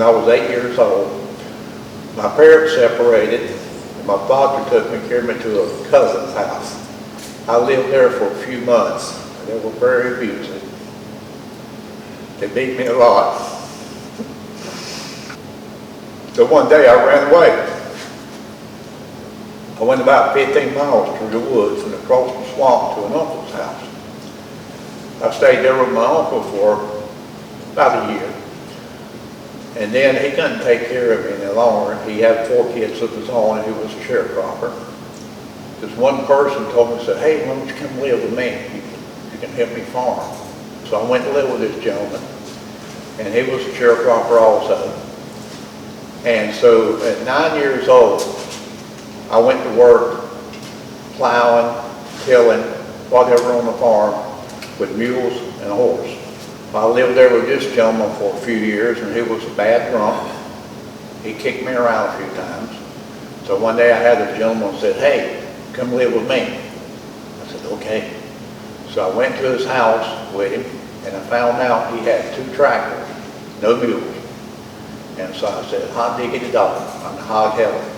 I was 8 years old. My parents separated, and my father took me, carried me to a cousin's house. I lived there for a few months. They were very abusive. They beat me a lot. So one day I ran away. I went about 15 miles through the woods and across the swamp to an uncle's house. I stayed there with my uncle for about a year. And then he couldn't take care of me any longer. He had 4 kids of his own and he was a sharecropper. This one person told me, said, hey, why don't you come live with me? You can help me farm. So I went to live with this gentleman, and he was a sharecropper also. And so at 9 years old, I went to work plowing, tilling, whatever on the farm with mules and a horse. I lived there with this gentleman for a few years, and he was a bad drunk. He kicked me around a few times. So one day I had a gentleman said, hey, come live with me. I said, okay. So I went to his house with him, and I found out he had 2 tractors, no mules. And so I said, hot diggity dog, I'm the hog heaven.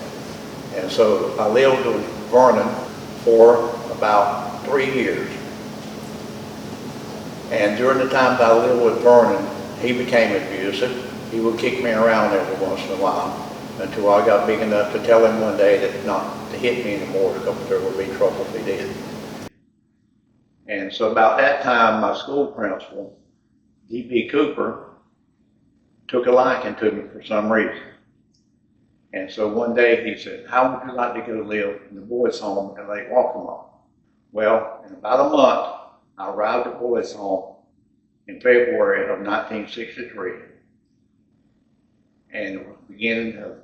And so I lived with Vernon for about 3 years. And during the time that I lived with Vernon, he became abusive. He would kick me around every once in a while until I got big enough to tell him one day that not to hit me anymore because there would be trouble if he did. And so about that time, my school principal, D.P. Cooper, took a liking to me for some reason. And so one day he said, how would you like to go live in the boys' home at Lake Waccamaw? Well, in about a month, I arrived at boys' home in February of 1963. And it was the beginning of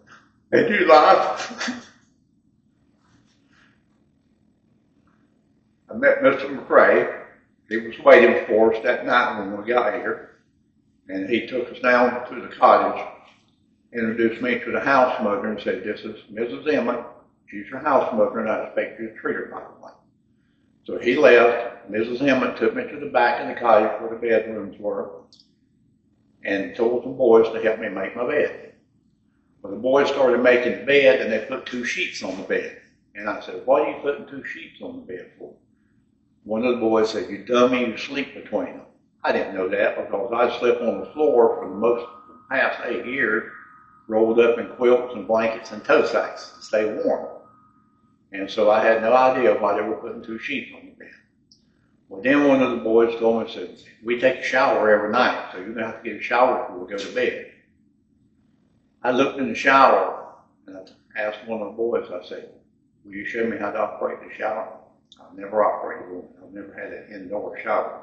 a new life. I met Mr. McRae. He was waiting for us that night when we got here. And he took us down to the cottage, introduced me to the house mother and said, this is Mrs. Emmett. She's your house mother and I expect you to treat her properly. So he left. Mrs. Emmett took me to the back of the cottage where the bedrooms were and told the boys to help me make my bed. Well, the boys started making the bed and they put 2 sheets on the bed. And I said, why are you putting 2 sheets on the bed for? One of the boys said, you dummy, you sleep between them. I didn't know that because I slept on the floor for the past 8 years, rolled up in quilts and blankets and toe sacks to stay warm. And so I had no idea why they were putting 2 sheets on the bed. Well, then one of the boys told me, said, we take a shower every night, so you're going to have to get a shower before we go to bed. I looked in the shower and I asked one of the boys, I said, will you show me how to operate the shower? I've never operated one. I've never had an indoor shower.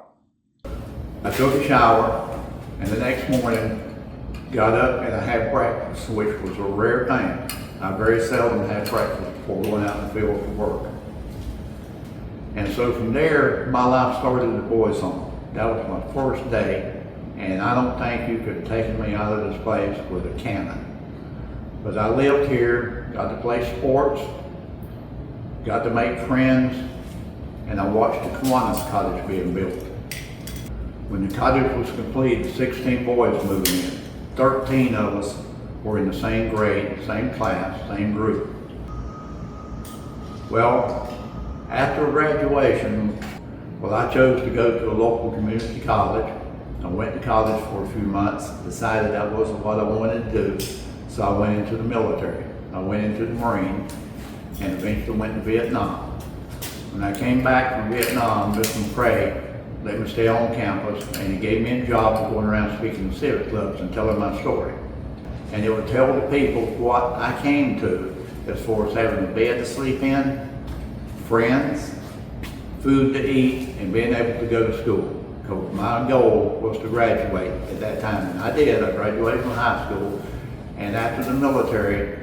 I took a shower and the next morning got up and I had breakfast, which was a rare thing. I very seldom had breakfast before going out in the field for work. And so from there, my life started at the boys' home. That was my first day, and I don't think you could have taken me out of this place with a cannon. But I lived here, got to play sports, got to make friends, and I watched the Kwans Cottage being built. When the cottage was completed, 16 boys moved in. 13 of us were in the same grade, same class, same group. Well, after graduation, I chose to go to a local community college. I went to college for a few months, decided that wasn't what I wanted to do, so I went into the military. I went into the Marine and eventually went to Vietnam. When I came back from Vietnam, Mr. McRae let me stay on campus and he gave me a job of going around speaking to civic clubs and telling my story. And it would tell the people what I came to as far as having a bed to sleep in, friends, food to eat, and being able to go to school. Because my goal was to graduate at that time. And I did. I graduated from high school. And after the military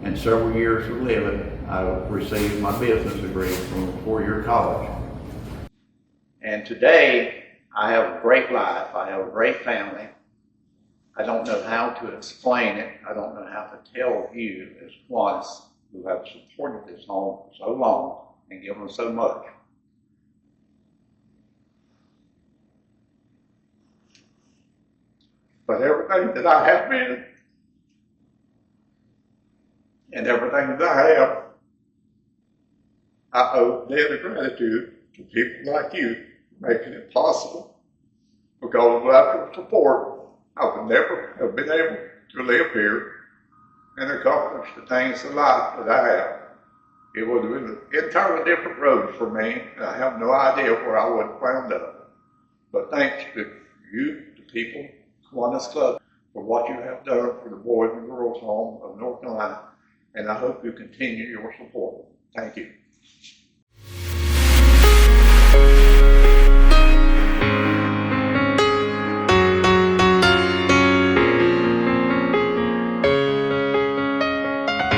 and several years of living, I received my business degree from a 4-year college. And today, I have a great life. I have a great family. I don't know how to explain it. I don't know how to tell you as Kwans who have supported this home for so long and given so much. But everything that I have been and everything that I have, I owe a debt of gratitude to people like you making it possible. Because without your support, I would never have been able to live here and accomplish the things in life that I have. It would have been an entirely different road for me, and I have no idea where I would have wound up. But thanks to you, the people, Kwans Cottage, for what you have done for the Boys and Girls Home of North Carolina, and I hope you continue your support. Thank you.